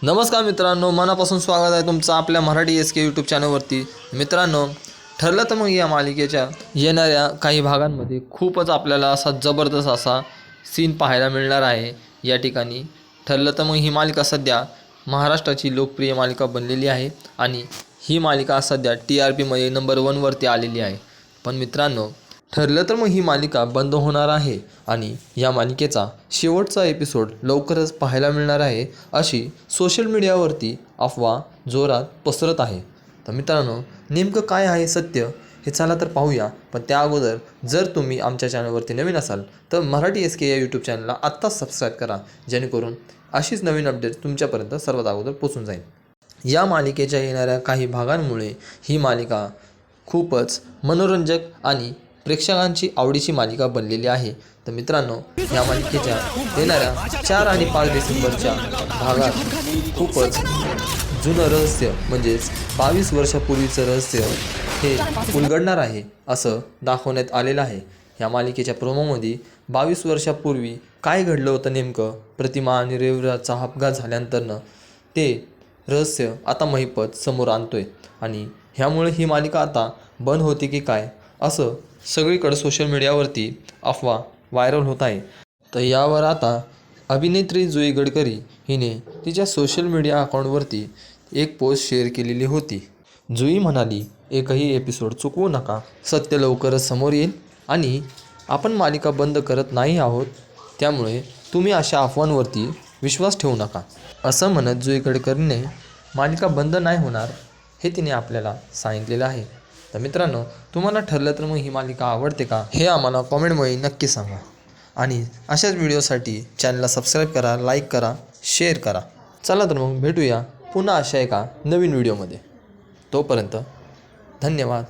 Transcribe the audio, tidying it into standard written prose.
नमस्कार मित्रांनो, मनापासून स्वागत आहे तुमचं आपल्या मराठी SK यूट्यूब चॅनलवरती। मित्रांनो, ठरलं तर मग या मालिकेच्या येणाऱ्या काही भागांमध्ये खूपच आपल्याला असा जबरदस्त असा सीन पाहायला मिळणार आहे। या ठिकाणी ठरलं तर मग ही मालिका सध्या महाराष्ट्राची लोकप्रिय मालिका बनलेली आहे आणि ही मालिका सध्या TRP मध्ये नंबर 1 वरती आलेली आहे। पण मित्रांनो, ठरलं तर मग ही मालिका बंद होणार आहे आणि या मालिकेचा शेवटचा एपिसोड लवकरच पाहायला मिळणार आहे अशी सोशल मीडियावरती अफवा जोरात पसरत आहे। तर मित्रांनो, नेमकं काय आहे सत्य हे चला तर पाहूया। पण त्या अगोदर जर तुम्ही आमच्या चॅनलवरती नवीन असाल तर मराठी SK या यूट्यूब चॅनलला आत्ताच सबस्क्राईब करा, जेणेकरून अशीच नवीन अपडेट तुमच्यापर्यंत सर्वात अगोदर पोहोचून जाईल। या मालिकेच्या येणाऱ्या काही भागांमुळे ही मालिका खूपच मनोरंजक आणि प्रेक्षकांची आवडीची मालिका बनलेली आहे। तर मित्रांनो, या मालिकेच्या येणाऱ्या 4 आणि 5 डिसेंबरच्या भागात खूपच जुनं रहस्य म्हणजेच 22 वर्षापूर्वीचं रहस्य हे उलगडणार आहे असं दाखवण्यात आलेलं आहे। या मालिकेच्या प्रोमोमध्ये 22 वर्षापूर्वी काय घडलं होतं नेमकं, प्रतिमा आणि रविराजचा अपघात झाल्यानंतरनं ते रहस्य आता महिपत समोर आणतोय आणि ह्यामुळे ही मालिका आता बंद होते की काय असं सगळीकडे सोशल मीडियावरती अफवा व्हायरल होत आहे। तर यावर आता अभिनेत्री जुई गडकरी हिने तिच्या सोशल मीडिया अकाउंटवरती एक पोस्ट शेअर केलेली होती। जुई म्हणाली, एकही एपिसोड चुकवू नका, सत्य लवकरच समोर येईल आणि आपण मालिका बंद करत नाही आहोत, त्यामुळे तुम्ही अशा अफवांवरती विश्वास ठेवू नका असं म्हणत जुई गडकरीने मालिका बंद नाही होणार हे तिने आपल्याला सांगितलेलं आहे। तर मित्रांनो, तुम्हाला ठरलं तर मग ही मालिका आवडते का हे आम्हाला कॉमेंटमध्ये नक्की सांगा आणि अशाच व्हिडिओसाठी चॅनलला सबस्क्राईब करा, लाईक करा, शेअर करा। चला तर मग भेटूया पुन्हा अशा एका नवीन व्हिडिओमध्ये। तोपर्यंत धन्यवाद।